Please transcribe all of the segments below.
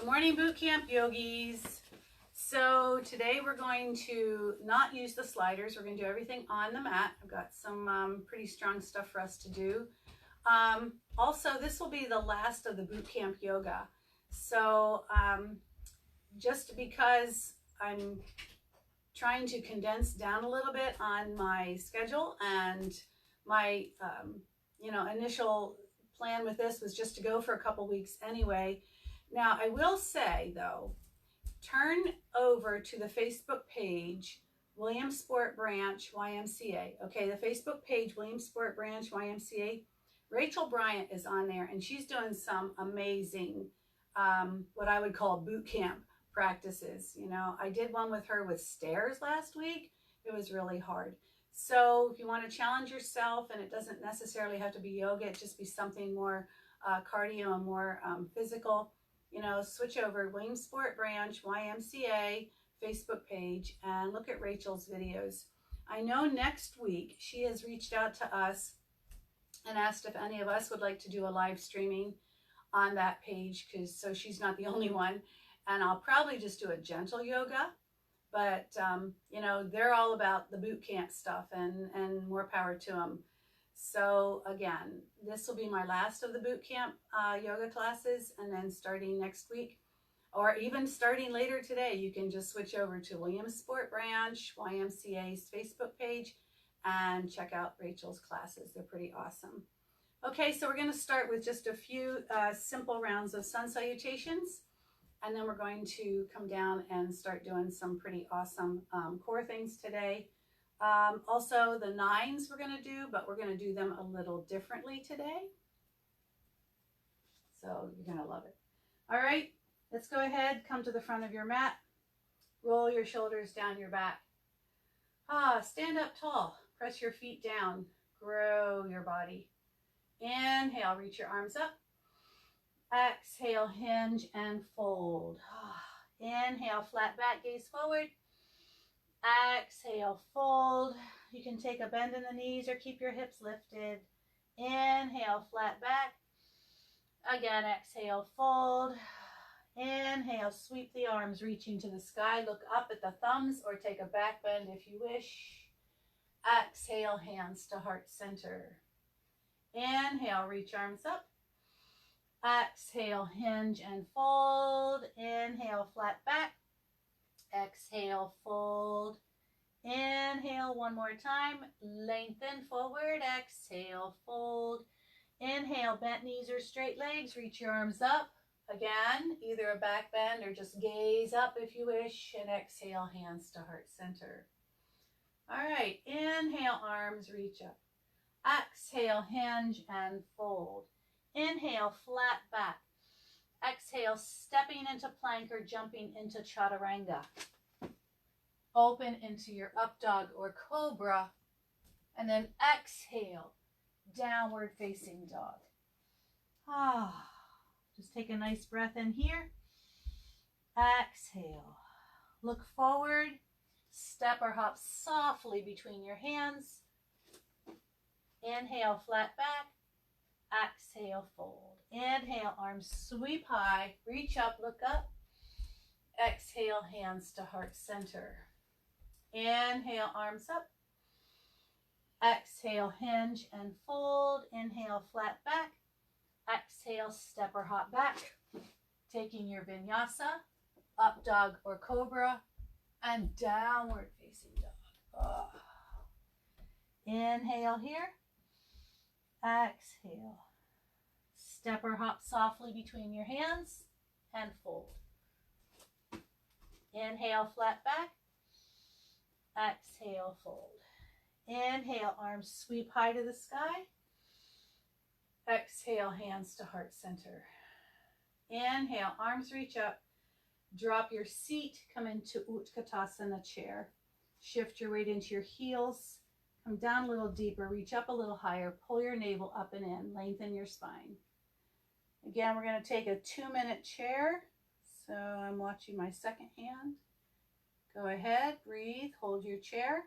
morning boot camp yogis. So today we're going to not use the sliders. We're going to do everything on the mat. I've got some pretty strong stuff for us to do. Also, this will be the last of the boot camp yoga. So just because I'm trying to condense down a little bit on my schedule, and my initial plan with this was just to go for a couple weeks anyway. Now, I will say, though, turn over to the Facebook page, Williamsport Branch YMCA. Okay, the Facebook page, Williamsport Branch YMCA. Rachel Bryant is on there, and she's doing some amazing, what I would call boot camp practices. You know, I did one with her with stairs last week. It was really hard. So if you want to challenge yourself, and it doesn't necessarily have to be yoga, it just be something more cardio and more physical, you know, switch over Williamsport Branch YMCA Facebook page and look at Rachel's videos. I know next week she has reached out to us and asked if any of us would like to do a live streaming on that page, so she's not the only one. And I'll probably just do a gentle yoga, but you know, they're all about the boot camp stuff, and more power to them. So again, this will be my last of the boot camp yoga classes, and then starting next week, or even starting later today, you can just switch over to Williamsport Branch YMCA's Facebook page and check out Rachel's classes. They're pretty awesome. Okay, so we're going to start with just a few simple rounds of sun salutations, and then we're going to come down and start doing some pretty awesome core things today. Also, the 9s we're going to do, but we're going to do them a little differently today. So you're going to love it. All right, let's go ahead, come to the front of your mat. Roll your shoulders down your back. Stand up tall. Press your feet down. Grow your body. Inhale, reach your arms up. Exhale, hinge and fold. Inhale, flat back, gaze forward. Exhale, fold. You can take a bend in the knees or keep your hips lifted. Inhale, flat back. Again, exhale, fold. Inhale, sweep the arms reaching to the sky. Look up at the thumbs or take a back bend if you wish. Exhale, hands to heart center. Inhale, reach arms up. Exhale, hinge and fold. Inhale, flat back. Exhale, fold. Inhale, one more time. Lengthen forward. Exhale, fold. Inhale, bent knees or straight legs. Reach your arms up. Again, either a back bend or just gaze up if you wish. And exhale, hands to heart center. All right, inhale, arms reach up. Exhale, hinge and fold. Inhale, flat back. Exhale, stepping into plank or jumping into chaturanga. Open into your up dog or cobra. And then exhale, downward facing dog. Just take a nice breath in here. Exhale. Look forward. Step or hop softly between your hands. Inhale, flat back. Exhale, fold. Inhale, arms sweep high. Reach up, look up. Exhale, hands to heart center. Inhale, arms up. Exhale, hinge and fold. Inhale, flat back. Exhale, step or hop back. Taking your vinyasa, up dog or cobra, and downward facing dog. Inhale here. Exhale. Step or hop softly between your hands and fold. Inhale, flat back. Exhale, fold. Inhale, arms sweep high to the sky. Exhale, hands to heart center. Inhale, arms reach up. Drop your seat, come into Utkatasana chair. Shift your weight into your heels. Come down a little deeper, reach up a little higher, pull your navel up and in, lengthen your spine. Again, we're going to take a 2-minute chair. So I'm watching my second hand. Go ahead, breathe, hold your chair.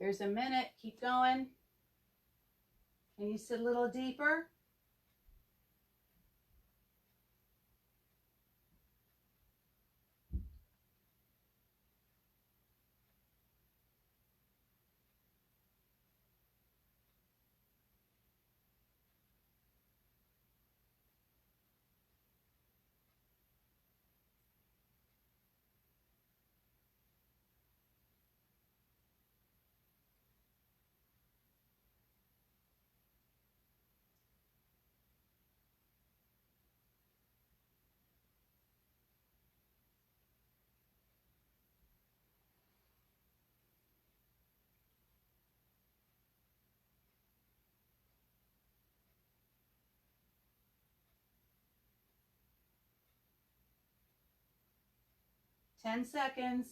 There's a minute. Keep going. Can you sit a little deeper? Ten seconds.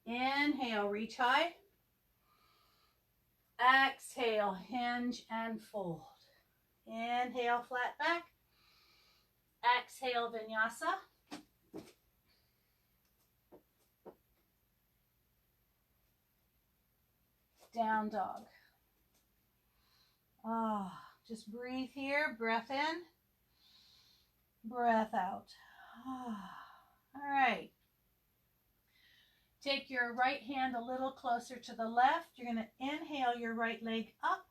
Inhale, reach high. Exhale, hinge and fold. Inhale, flat back. Exhale, vinyasa. Down dog. Just breathe here. Breath in. Breath out. All right. Take your right hand a little closer to the left. You're going to inhale your right leg up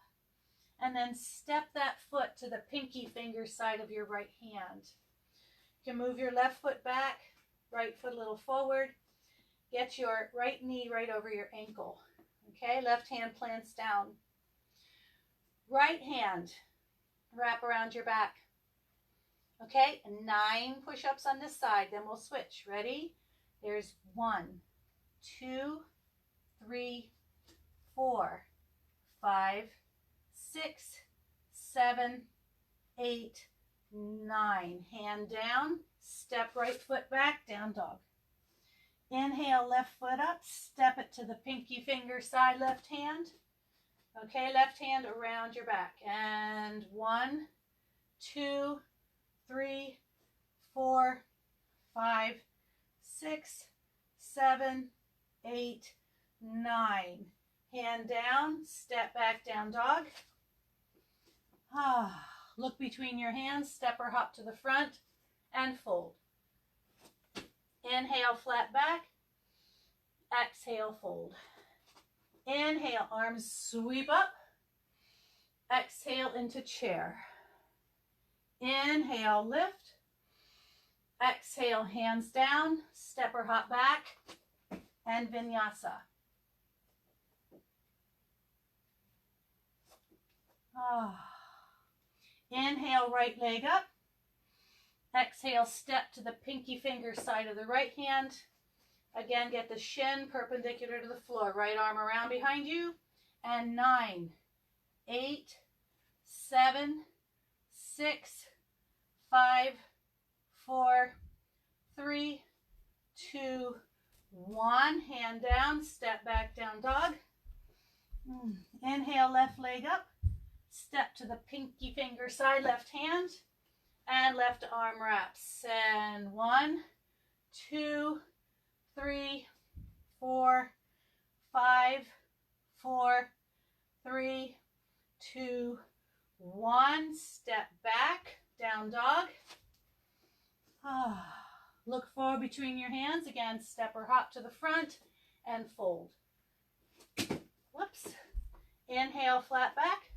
and then step that foot to the pinky finger side of your right hand. You can move your left foot back, right foot a little forward. Get your right knee right over your ankle. Okay, left hand plants down. Right hand, wrap around your back. Okay, 9 push-ups on this side, then we'll switch. Ready? There's 1, 2, 3, 4, 5, 6, 7, 8, 9. Hand down, step right foot back, down dog. Inhale, left foot up, step it to the pinky finger side, left hand. Okay, left hand around your back. And 1, 2, 3, 4, 5, 6, 7, 8, 9. Hand down, step back, down dog. Look between your hands, step or hop to the front and fold. Inhale, flat back. Exhale, fold. Inhale, arms sweep up. Exhale into chair. Inhale, lift. Exhale, hands down, step or hop back, and vinyasa. Inhale, right leg up. Exhale, step to the pinky finger side of the right hand. Again, get the shin perpendicular to the floor. Right arm around behind you. And 9, 8, 7, 6, 5, 4, 3, 2, 1. Hand down, step back, down dog. Inhale, left leg up. Step to the pinky finger side, left hand. And left arm wraps. And 1, 2, 3, 4, 5, 4, 3, 2, 1. Step back, down dog. Look forward between your hands. Again, step or hop to the front and fold. Whoops. Inhale, flat back.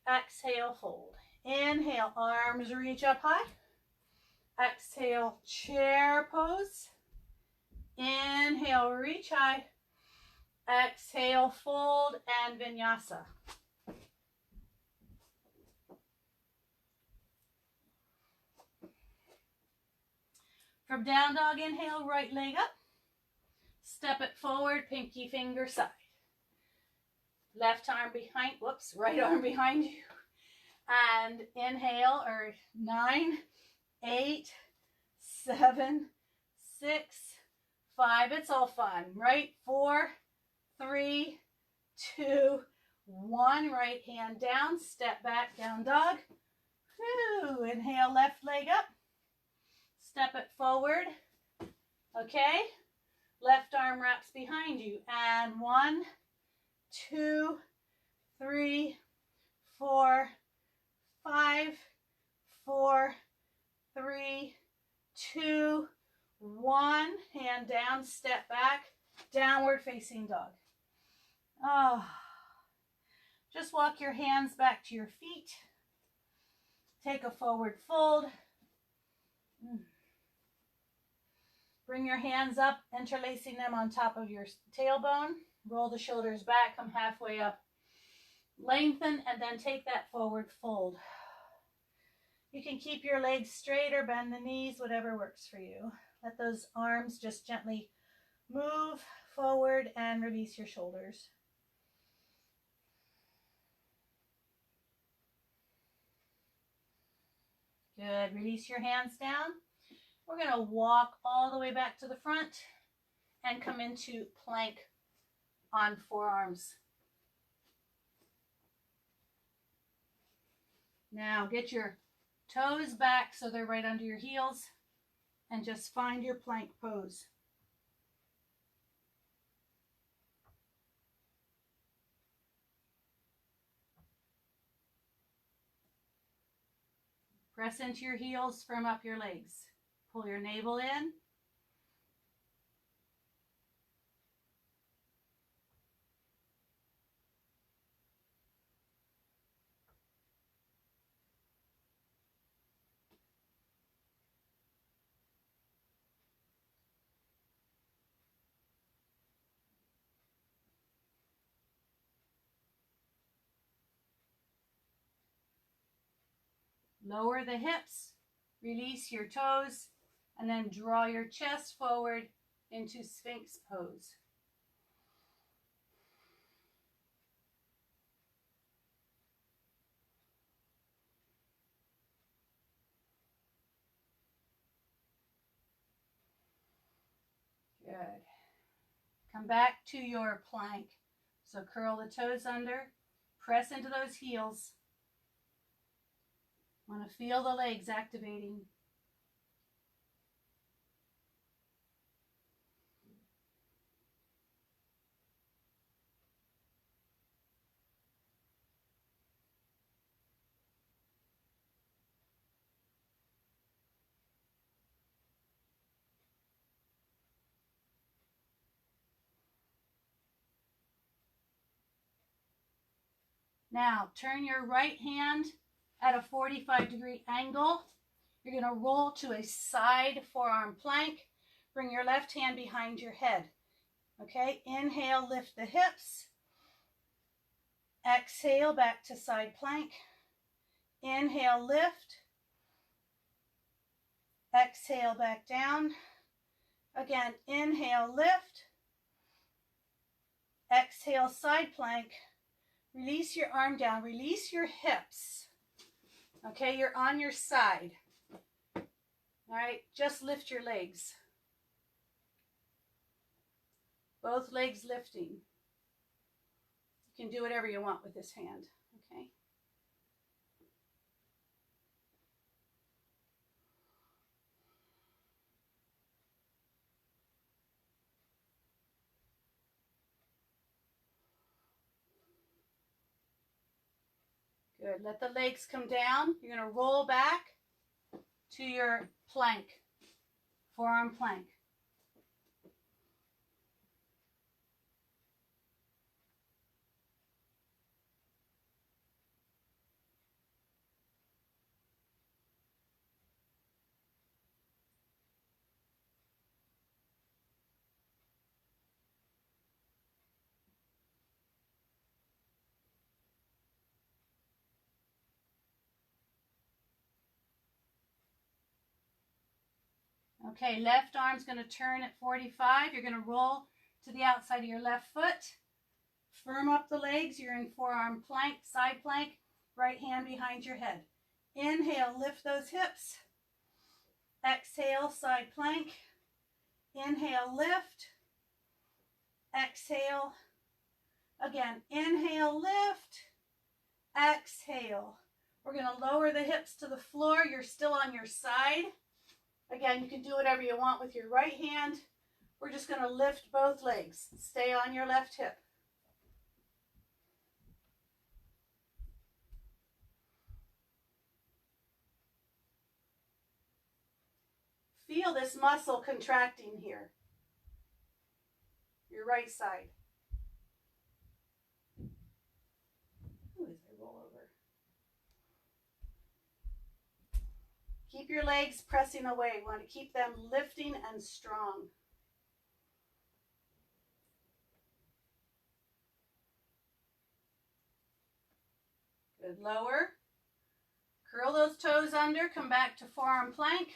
Exhale, fold. Inhale, arms reach up high. Exhale, chair pose. Inhale, reach high. Exhale, fold and vinyasa. From down dog, inhale, right leg up. Step it forward, pinky finger side. Left arm behind, whoops, right arm behind you. And inhale, or 9, 8, 7, 6, 5. It's all fun, right? 4, 3, 2, 1. Right hand down, step back, down dog. Inhale, left leg up. Step it forward. Okay? Left arm wraps behind you. And 1, 2, 3, 4, 5, 4, 3, 2, 1. Hand down, step back, downward facing dog. Oh. Just walk your hands back to your feet. Take a forward fold. Bring your hands up, interlacing them on top of your tailbone. Roll the shoulders back, come halfway up. Lengthen, and then take that forward fold. You can keep your legs straight or bend the knees, whatever works for you. Let those arms just gently move forward and release your shoulders. Good. Release your hands down. We're going to walk all the way back to the front and come into plank on forearms. Now get your toes back so they're right under your heels and just find your plank pose. Press into your heels, firm up your legs. Pull your navel in. Lower the hips, release your toes, and then draw your chest forward into Sphinx pose. Good. Come back to your plank. So curl the toes under, press into those heels. Want to feel the legs activating. Now, turn your right hand at a 45-degree angle. You're going to roll to a side forearm plank. Bring your left hand behind your head. Okay, inhale, lift the hips. Exhale, back to side plank. Inhale, lift. Exhale, back down. Again, inhale, lift. Exhale, side plank. Release your arm down. Release your hips. Okay, you're on your side. All right, just lift your legs. Both legs lifting. You can do whatever you want with this hand, okay? Good. Let the legs come down. You're going to roll back to your plank, forearm plank. Okay, left arm's going to turn at 45. You're going to roll to the outside of your left foot. Firm up the legs. You're in forearm plank, side plank. Right hand behind your head. Inhale, lift those hips. Exhale, side plank. Inhale, lift. Exhale. Again, inhale, lift. Exhale. We're going to lower the hips to the floor. You're still on your side. Again, you can do whatever you want with your right hand. We're just going to lift both legs. Stay on your left hip. Feel this muscle contracting here. Your right side. Ooh, as I roll over. Keep your legs pressing away. You want to keep them lifting and strong. Good. Lower. Curl those toes under. Come back to forearm plank.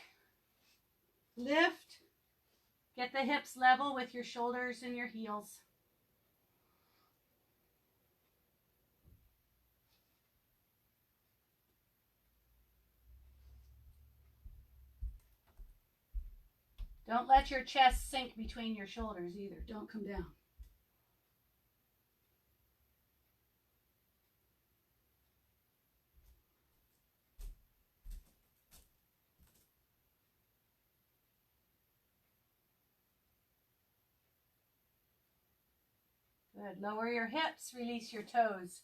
Lift. Get the hips level with your shoulders and your heels. Don't let your chest sink between your shoulders either. Don't come down. Good. Lower your hips, release your toes.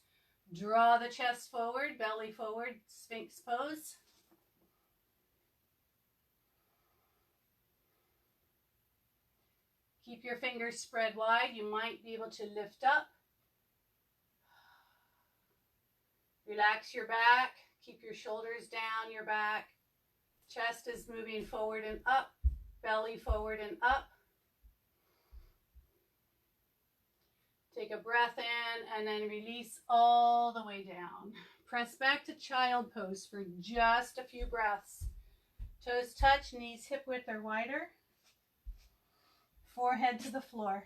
Draw the chest forward, belly forward, Sphinx pose. Keep your fingers spread wide. You might be able to lift up. Relax your back. Keep your shoulders down your back. Chest is moving forward and up. Belly forward and up. Take a breath in and then release all the way down. Press back to child pose for just a few breaths. Toes touch, knees hip width or wider. Forehead to the floor.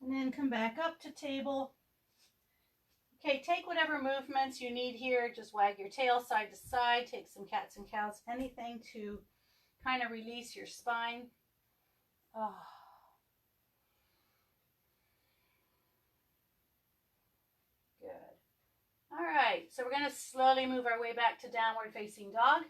And then come back up to table. Okay, take whatever movements you need here. Just wag your tail side to side. Take some cats and cows. Anything to kind of release your spine. Oh. Good. All right, so we're going to slowly move our way back to downward facing dog.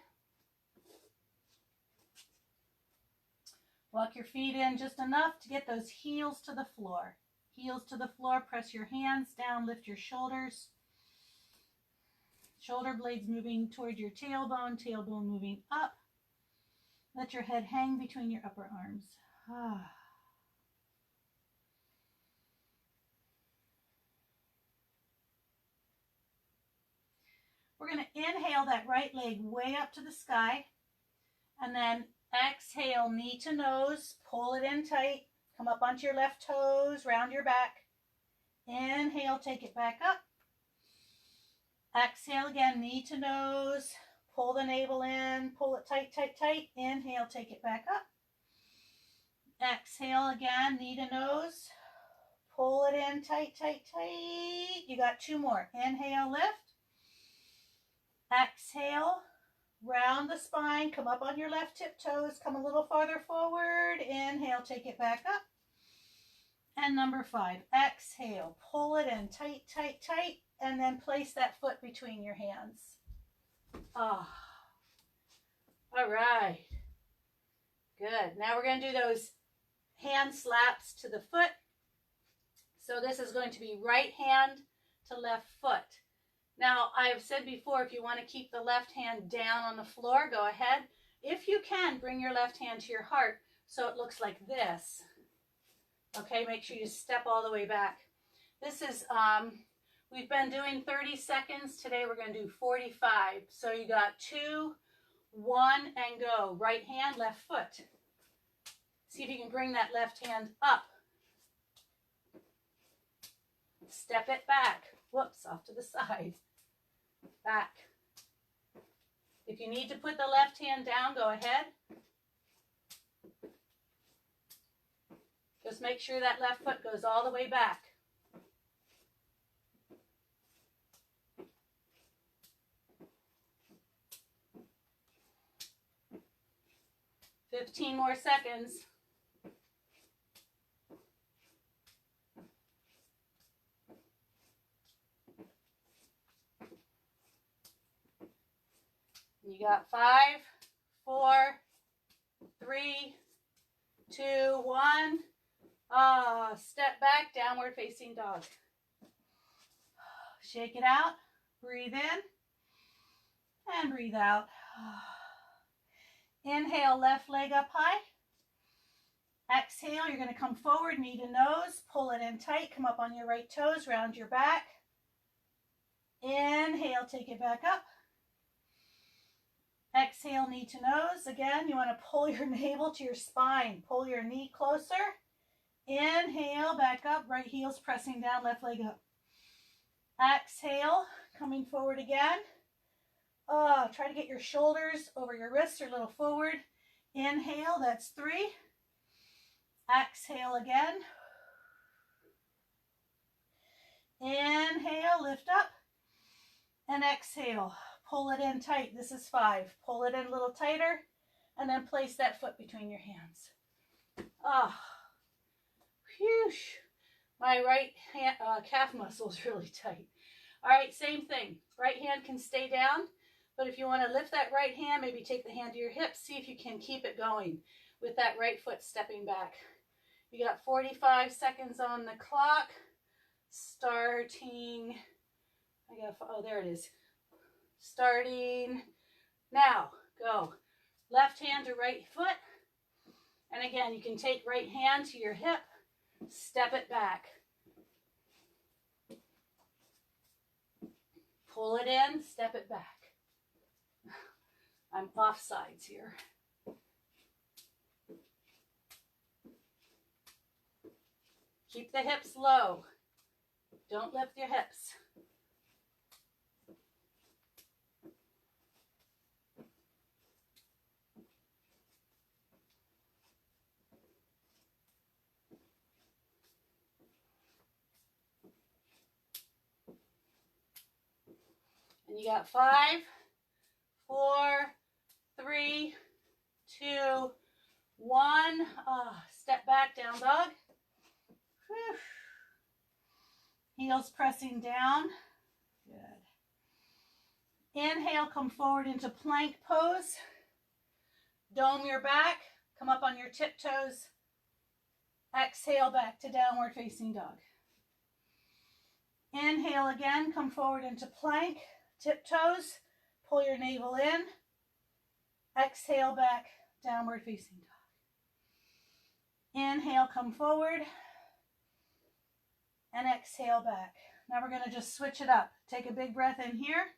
Walk your feet in just enough to get those heels to the floor. Heels to the floor, press your hands down, lift your shoulders. Shoulder blades moving toward your tailbone, tailbone moving up. Let your head hang between your upper arms. We're going to inhale that right leg way up to the sky. And then exhale, knee to nose, pull it in tight. Come up onto your left toes, round your back. Inhale, take it back up. Exhale again, knee to nose, pull the navel in, pull it tight, tight, tight. Inhale, take it back up. Exhale again, knee to nose, pull it in tight, tight, tight. You got two more. Inhale, lift. Exhale, round the spine, come up on your left tiptoes, come a little farther forward. Inhale, take it back up. And number 5, exhale, pull it in tight, tight, tight, and then place that foot between your hands. Oh. All right. Good. Now we're going to do those hand slaps to the foot. So this is going to be right hand to left foot. Now, I have said before, if you want to keep the left hand down on the floor, go ahead. If you can, bring your left hand to your heart so it looks like this. Okay, make sure you step all the way back. This is, we've been doing 30 seconds. Today we're going to do 45. So you got 2, 1, and go. Right hand, left foot. See if you can bring that left hand up. Step it back. Whoops, off to the side. Back. If you need to put the left hand down, go ahead. Just make sure that left foot goes all the way back. 15 more seconds. You got 5, 4, 3, 2, 1. Step back, downward facing dog. Shake it out. Breathe in and breathe out. Inhale, left leg up high. Exhale, you're going to come forward, knee to nose, pull it in tight, come up on your right toes, round your back. Inhale, take it back up. Exhale, knee to nose. Again, you want to pull your navel to your spine. Pull your knee closer. Inhale, back up, right heel's pressing down, left leg up. Exhale, coming forward again. Try to get your shoulders over your wrists or a little forward. Inhale, that's 3. Exhale again. Inhale, lift up. And exhale, pull it in tight. This is 5. Pull it in a little tighter. And then place that foot between your hands. Phew. My right hand, calf muscle is really tight. All right, same thing. Right hand can stay down. But if you want to lift that right hand, maybe take the hand to your hips. See if you can keep it going with that right foot stepping back. You got 45 seconds on the clock. Starting, there it is. Starting now. Go. Left hand to right foot. And again, you can take right hand to your hip. Step it back. Pull it in, step it back. I'm off sides here. Keep the hips low. Don't lift your hips. And you got 5, 4, 3, 2, 1. Step back, down dog. Whew. Heels pressing down. Good. Inhale, come forward into plank pose. Dome your back. Come up on your tiptoes. Exhale back to downward facing dog. Inhale again, come forward into plank. Tiptoes. Pull your navel in. Exhale back, downward facing dog. Inhale, come forward. And exhale back. Now we're going to just switch it up. Take a big breath in here.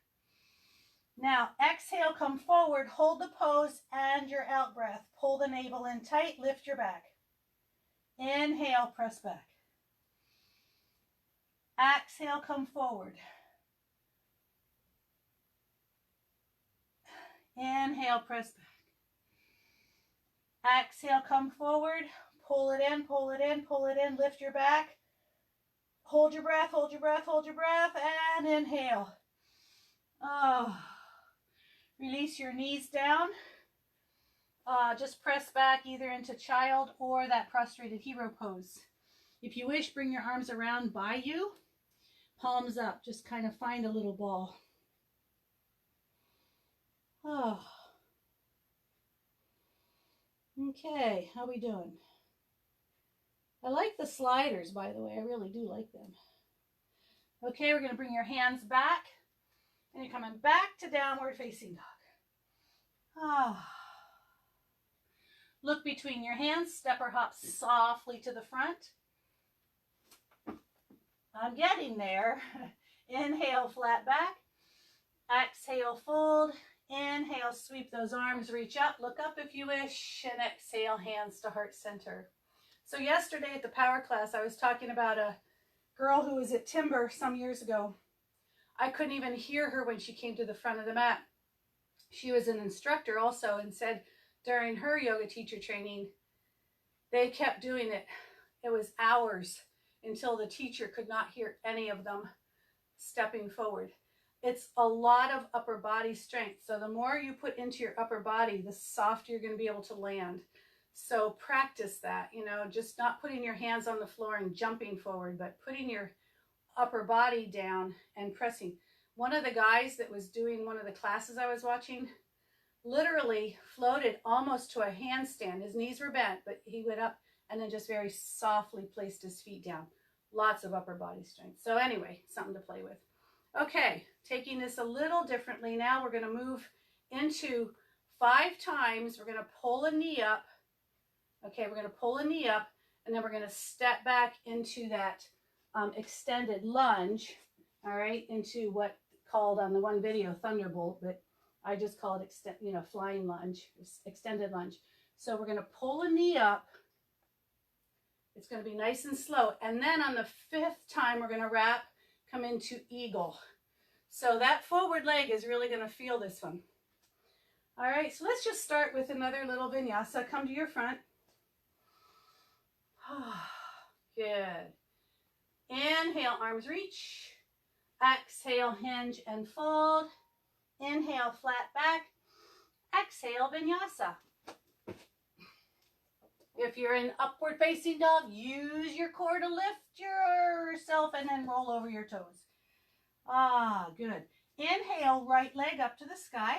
Now exhale, come forward, hold the pose and your out breath. Pull the navel in tight, lift your back. Inhale, press back. Exhale, come forward. Inhale, press back. Exhale, come forward. Pull it in, pull it in, pull it in. Lift your back. Hold your breath, hold your breath, hold your breath. And inhale. Release your knees down. Just press back either into child or that prostrated hero pose. If you wish, bring your arms around by you. Palms up. Just kind of find a little ball. Okay, how we doing? I like the sliders, by the way. I really do like them. Okay, we're going to bring your hands back. And you're coming back to downward facing dog. Look between your hands. Step or hop softly to the front. I'm getting there. Inhale, flat back. Exhale, fold. Inhale, sweep those arms, reach up, look up if you wish, and exhale, hands to heart center. So yesterday at the power class, I was talking about a girl who was at Timber some years ago. I couldn't even hear her when she came to the front of the mat. She was an instructor also and said during her yoga teacher training, they kept doing it. It was hours until the teacher could not hear any of them stepping forward. It's a lot of upper body strength. So the more you put into your upper body, the softer you're going to be able to land. So practice that, you know, just not putting your hands on the floor and jumping forward, but putting your upper body down and pressing. One of the guys that was doing one of the classes I was watching literally floated almost to a handstand. His knees were bent, but he went up and then just very softly placed his feet down. Lots of upper body strength. So anyway, something to play with. Okay, taking this a little differently now, we're going to move into 5 times. We're going to pull a knee up. Okay, we're going to pull a knee up, and then we're going to step back into that extended lunge, all right, into what called on the one video Thunderbolt, but I just call it flying lunge, extended lunge. So we're going to pull a knee up. It's going to be nice and slow. And then on the 5th time, we're going to wrap, come into eagle. So that forward leg is really going to feel this one. All right, so let's just start with another little vinyasa. Come to your front. Good. Inhale, arms reach. Exhale, hinge and fold. Inhale, flat back. Exhale, vinyasa. If you're in upward facing dog, use your core to lift yourself and then roll over your toes. Good. Inhale, right leg up to the sky.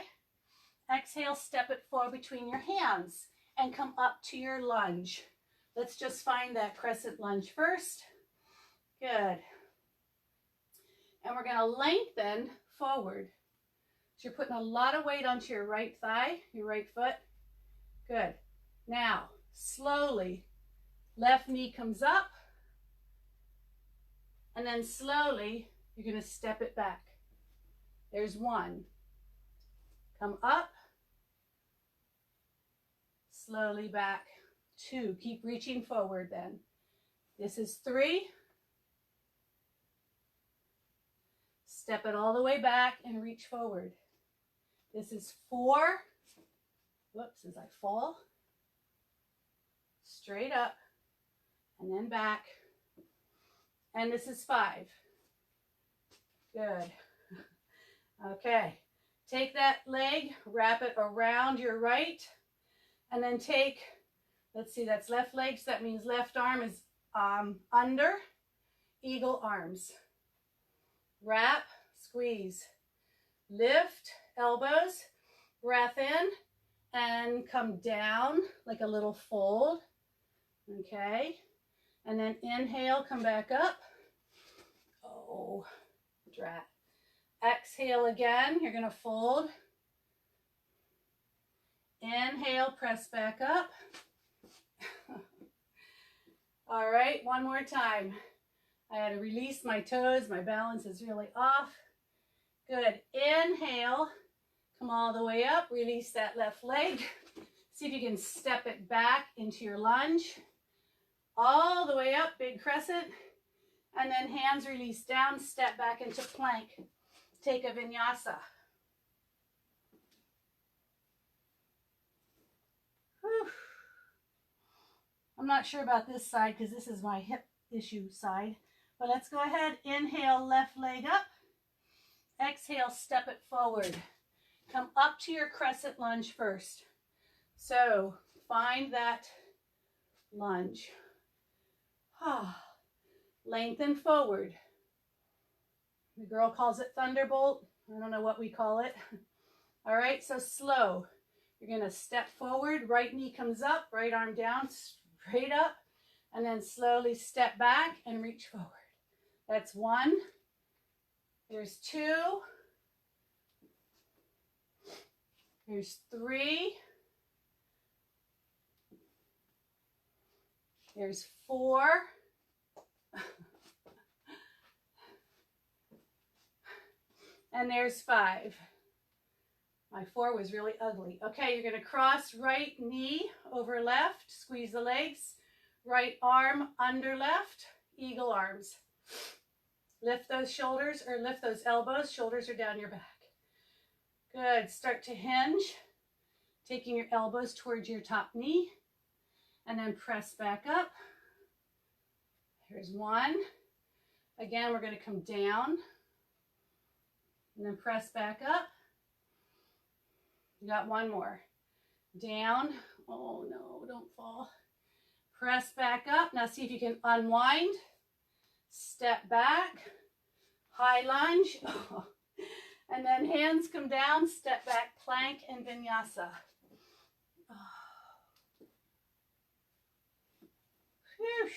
Exhale, step it forward between your hands and come up to your lunge. Let's just find that crescent lunge first. Good. And we're going to lengthen forward. So you're putting a lot of weight onto your right thigh, your right foot. Good. Now, slowly, left knee comes up. And then slowly, you're going to step it back. There's 1. Come up. Slowly back. 2. Keep reaching forward then. This is 3. Step it all the way back and reach forward. This is 4. Whoops, as I fall. Straight up and then back. And this is 5. Good. Okay. Take that leg, wrap it around your right, and then take, let's see, that's left leg, so that means left arm is under, eagle arms. Wrap, squeeze, lift, elbows, breath in, and come down like a little fold. Okay. And then inhale, come back up. Oh, drat. Exhale again. You're going to fold. Inhale, press back up. All right, one more time. I had to release my toes. My balance is really off. Good. Inhale, come all the way up. Release that left leg. See if you can step it back into your lunge. All the way up, big crescent. And then hands release down, step back into plank. Take a vinyasa. Whew. I'm not sure about this side because this is my hip issue side. But let's go ahead. Inhale, left leg up. Exhale, step it forward. Come up to your crescent lunge first. So find that lunge. Lengthen forward. The girl calls it Thunderbolt. I don't know what we call it. All right, so slow. You're going to step forward. Right knee comes up, right arm down, straight up. And then slowly step back and reach forward. That's 1. There's 2. There's 3. There's 4. And there's 5. My 4 was really ugly. Okay, you're going to cross right knee over left, squeeze the legs, right arm under left, eagle arms. Lift those shoulders or lift those elbows, shoulders are down your back. Good. Start to hinge, taking your elbows towards your top knee, and then press back up. Here's one. Again, we're going to come down and then press back up. You got one more. Down. Oh no, don't fall. Press back up. Now see if you can unwind. Step back. High lunge. And then hands come down, step back, plank, and vinyasa. Whew.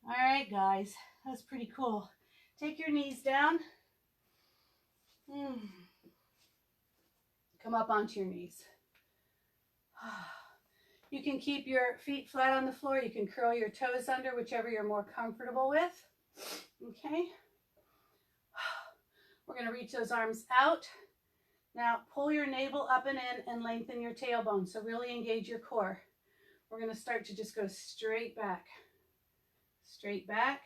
All right, guys, that's pretty cool. Take your knees down. Come up onto your knees. You can keep your feet flat on the floor. You can curl your toes under, whichever you're more comfortable with. Okay. We're going to reach those arms out. Now pull your navel up and in and lengthen your tailbone. So really engage your core. We're going to start to just go straight back. Straight back.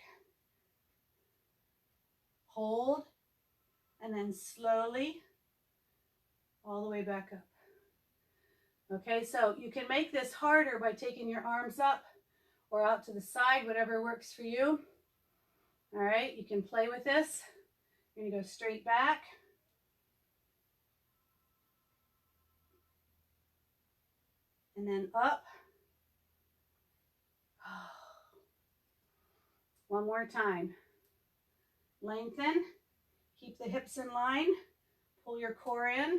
Hold. And then slowly all the way back up. Okay, so you can make this harder by taking your arms up or out to the side, whatever works for you. All right, you can play with this. You're going to go straight back. And then up. One more time. Lengthen. Keep the hips in line. Pull your core in.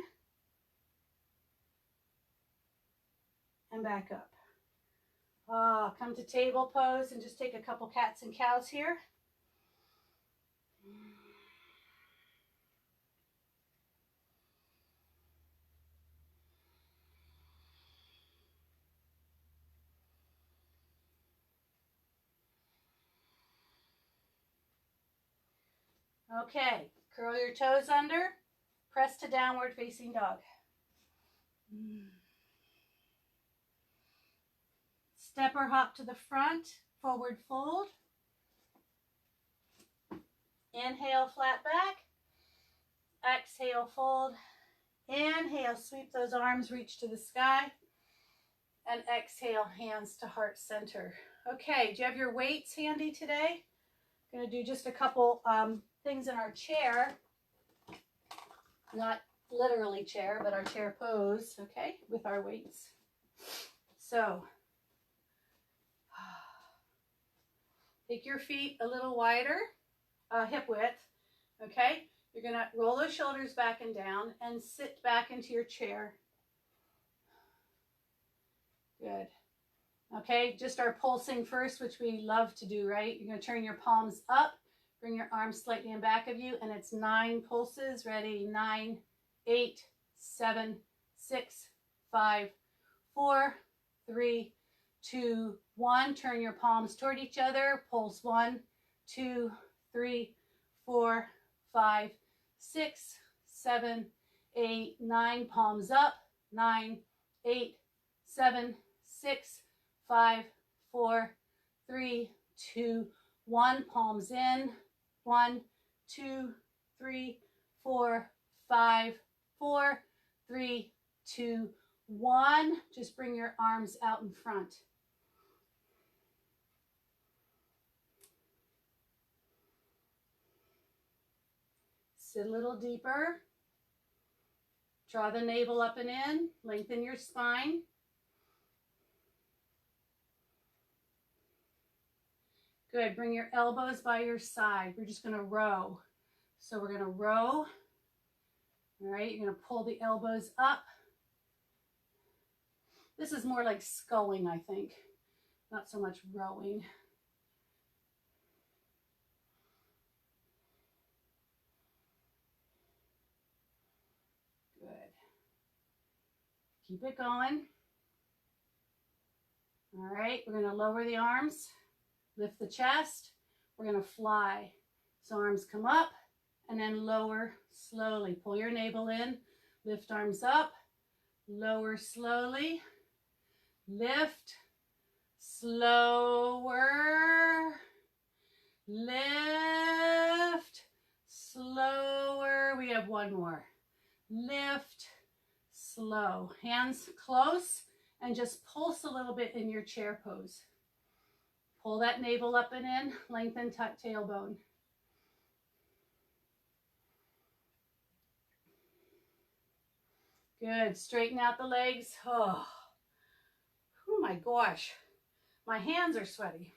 And back up. Come to table pose and just take a couple cats and cows here. Okay, curl your toes under, press to downward facing dog. Step or hop to the front, forward fold. Inhale, flat back. Exhale, fold. Inhale, sweep those arms, reach to the sky. And exhale, hands to heart center. Okay, do you have your weights handy today? I'm going to do just a couple things in our chair. Not literally chair, but our chair pose, okay, with our weights. So, take your feet a little wider, hip width, okay? You're going to roll those shoulders back and down and sit back into your chair. Good. Okay, just our pulsing first, which we love to do, right? You're going to turn your palms up, bring your arms slightly in back of you, and it's 9 pulses. Ready? 9, 8, 7, 6, 5, 4, 3, 2, 1. Turn your palms toward each other. Pulse 1, 2, 3, 4, 5, 6, 7, 8, 9. Palms up. 9, 8, 7, 6, 5, 4, 3, 2, 1. Palms in. 1, 2, 3, 4, 5, 4, 3, 2, 1. Just bring your arms out in front. Sit a little deeper. Draw the navel up and in. Lengthen your spine. Good. Bring your elbows by your side. We're just going to row. So we're going to row. All right. You're going to pull the elbows up. This is more like sculling, I think. Not so much rowing. Good. Keep it going. All right. We're going to lower the arms. Lift the chest. We're going to fly. So arms come up and then lower slowly. Pull your navel in. Lift arms up. Lower slowly. Lift. Slower. Lift. Slower. We have one more. lift, slow. Hands close and just pulse a little bit in your chair pose. Pull that navel up and in, lengthen tuck tailbone. Good, straighten out the legs. Oh my gosh, my hands are sweaty.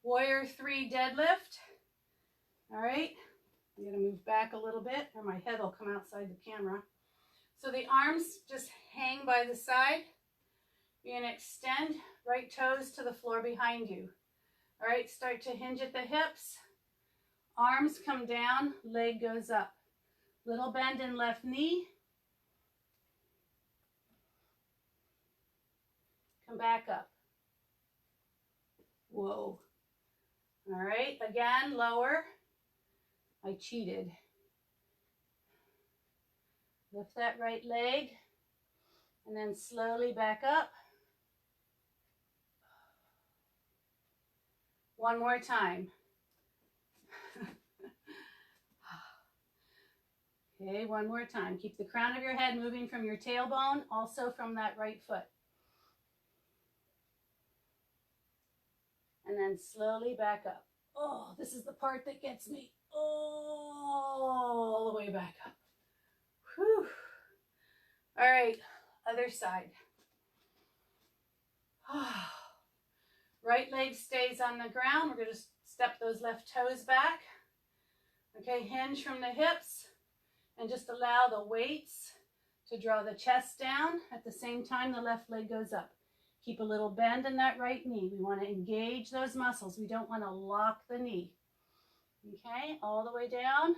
Warrior 3 deadlift. All right, I'm gonna move back a little bit or my head will come outside the camera. So the arms just hang by the side. You're gonna extend right toes to the floor behind you. All right, start to hinge at the hips. Arms come down, leg goes up. Little bend in left knee. Come back up. Whoa. All right, again, lower. I cheated. Lift that right leg and then slowly back up. One more time. Okay, one more time. Keep the crown of your head moving from your tailbone, also from that right foot. And then slowly back up. Oh, this is the part that gets me. Oh, all the way back up. Whew. All right, other side. Right leg stays on the ground. We're going to step those left toes back. Okay, hinge from the hips and just allow the weights to draw the chest down. At the same time, the left leg goes up. Keep a little bend in that right knee. We want to engage those muscles. We don't want to lock the knee. Okay, all the way down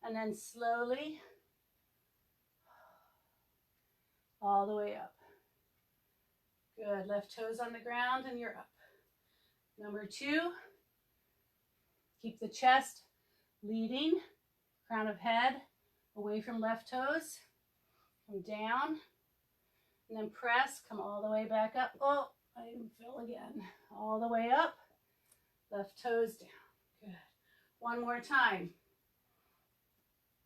and then slowly all the way up. Good, left toes on the ground and you're up. Number 2, keep the chest leading, crown of head away from left toes. Come down and then press, come all the way back up. Oh, I didn't feel again. All the way up, left toes down. Good. One more time.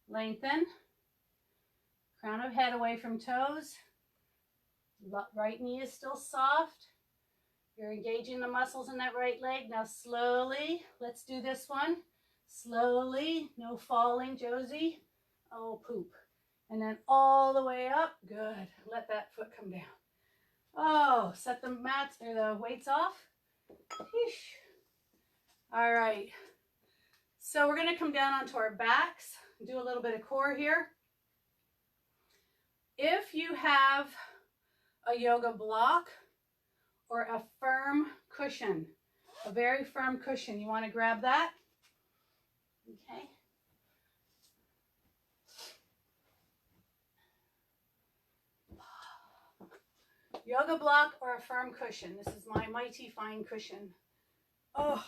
Lengthen, crown of head away from toes. Right knee is still soft. You're engaging the muscles in that right leg. Now slowly, let's do this one. Slowly, no falling, Josie. Oh, poop. And then all the way up. Good. Let that foot come down. Oh, set the mats or the weights off. Eesh. All right. So we're going to come down onto our backs, do a little bit of core here. If you have a yoga block or a firm cushion, a very firm cushion, you want to grab that. Okay. Yoga block or a firm cushion. This is my Mighty Fine cushion. Oh,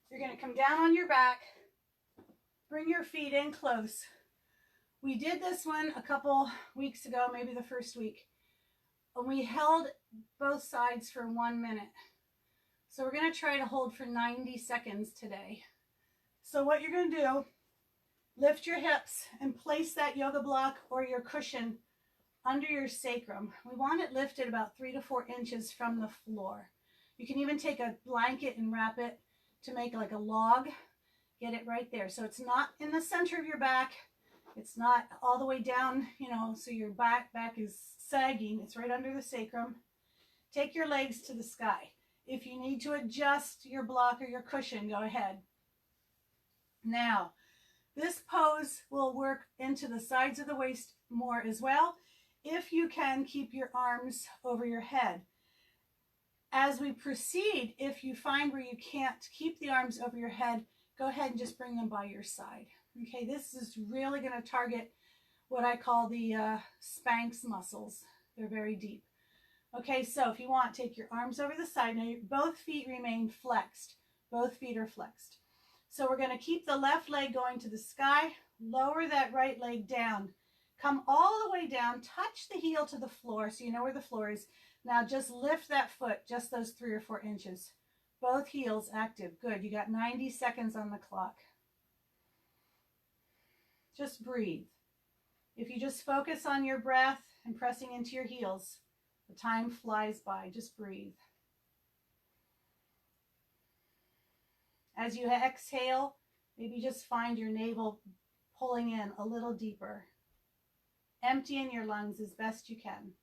you're going to come down on your back, bring your feet in close. We did this one a couple weeks ago, maybe the first week. And we held both sides for 1 minute. So we're going to try to hold for 90 seconds today. So what you're going to do, lift your hips and place that yoga block or your cushion under your sacrum. We want it lifted about 3 to 4 inches from the floor. You can even take a blanket and wrap it to make like a log. Get it right there. So it's not in the center of your back. It's not all the way down, you know, so your back is sagging. It's right under the sacrum. Take your legs to the sky. If you need to adjust your block or your cushion, go ahead. Now, this pose will work into the sides of the waist more as well. If you can, keep your arms over your head. As we proceed, if you find where you can't keep the arms over your head, go ahead and just bring them by your side. Okay, this is really going to target what I call the Spanx muscles. They're very deep. Okay, so if you want, take your arms over the side. Now, both feet remain flexed. Both feet are flexed. So we're going to keep the left leg going to the sky. Lower that right leg down. Come all the way down. Touch the heel to the floor so you know where the floor is. Now just lift that foot, just those 3 or 4 inches. Both heels active. Good. You got 90 seconds on the clock. Just breathe. If you just focus on your breath and pressing into your heels, the time flies by. Just breathe. As you exhale, maybe just find your navel pulling in a little deeper. Empty in your lungs as best you can.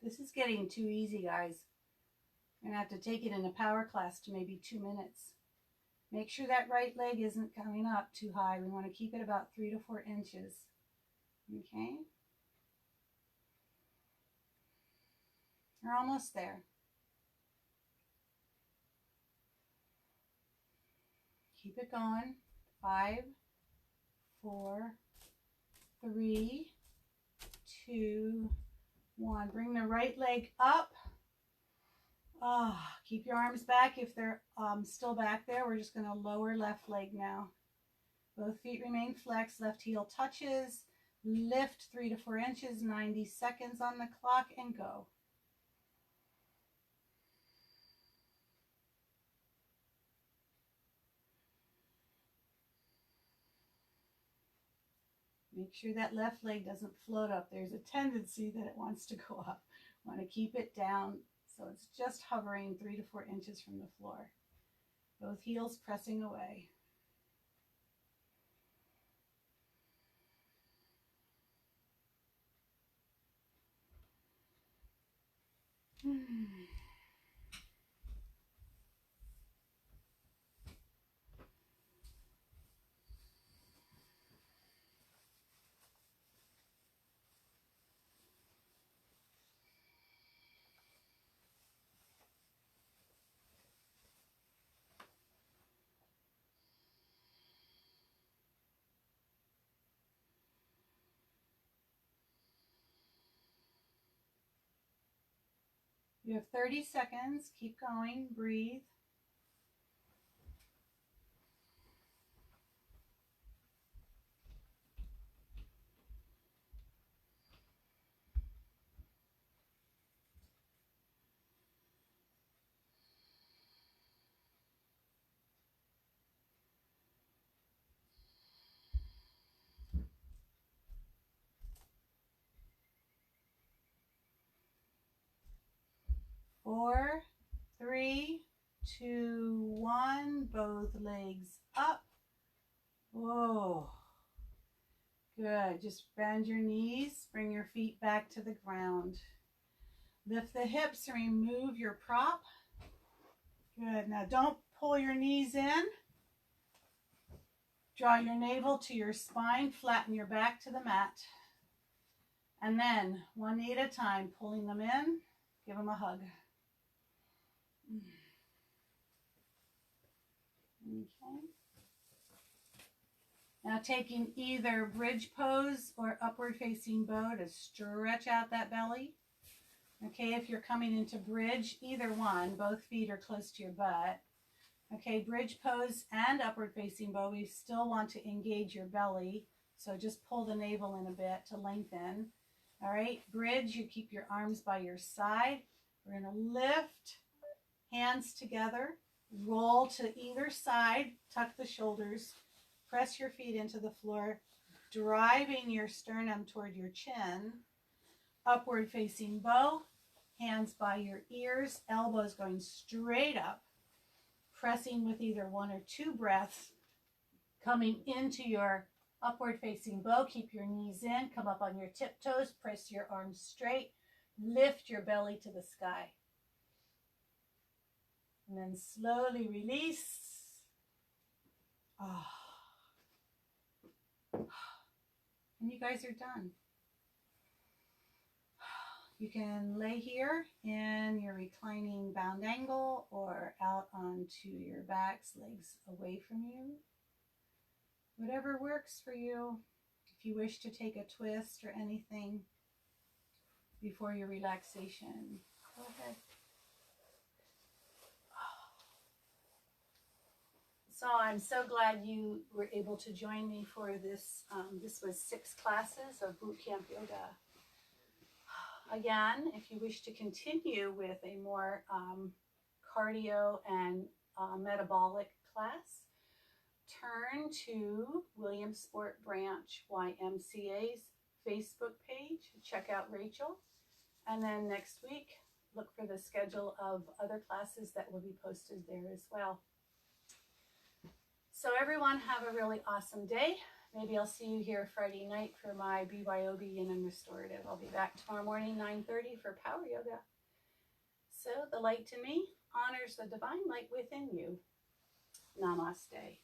This is getting too easy, guys. You're going to have to take it in a power class to maybe 2 minutes. Make sure that right leg isn't coming up too high. We want to keep it about 3 to 4 inches. Okay? You're almost there. Keep it going. 5, 4, 3, 2, 1. Bring the right leg up. Keep your arms back if they're still back there. We're just going to lower left leg now. Both feet remain flexed. Left heel touches. Lift 3 to 4 inches. 90 seconds on the clock and go. Make sure that left leg doesn't float up. There's a tendency that it wants to go up. Want to keep it down so it's just hovering 3 to 4 inches from the floor. Both heels pressing away. You have 30 seconds. Keep going. Breathe. Four, 3, 2, 1. Both legs up. Whoa. Good. Just bend your knees. Bring your feet back to the ground. Lift the hips and remove your prop. Good. Now don't pull your knees in. Draw your navel to your spine. Flatten your back to the mat. And then, one knee at a time, pulling them in. Give them a hug. Okay. Now taking either bridge pose or upward facing bow to stretch out that belly. Okay, if you're coming into bridge, either one, both feet are close to your butt. Okay, bridge pose and upward facing bow, we still want to engage your belly. So just pull the navel in a bit to lengthen. All right, bridge, you keep your arms by your side. We're going to lift, hands together, roll to either side, tuck the shoulders, press your feet into the floor, driving your sternum toward your chin. Upward facing bow, hands by your ears, elbows going straight up, pressing with either 1 or 2 breaths, coming into your upward facing bow. Keep your knees in, come up on your tiptoes, press your arms straight, lift your belly to the sky. And then slowly release. And you guys are done. You can lay here in your reclining bound angle or out onto your backs, legs away from you. Whatever works for you. If you wish to take a twist or anything before your relaxation, go ahead. So I'm so glad you were able to join me for this. This was 6 classes of Boot Camp Yoga. Again, if you wish to continue with a more cardio and metabolic class, turn to Williamsport Branch YMCA's Facebook page. Check out Rachel. And then next week, look for the schedule of other classes that will be posted there as well. So everyone have a really awesome day. Maybe I'll see you here Friday night for my BYOB Yin and Restorative. I'll be back tomorrow morning, 9:30 for Power Yoga. So the light to me honors the divine light within you. Namaste.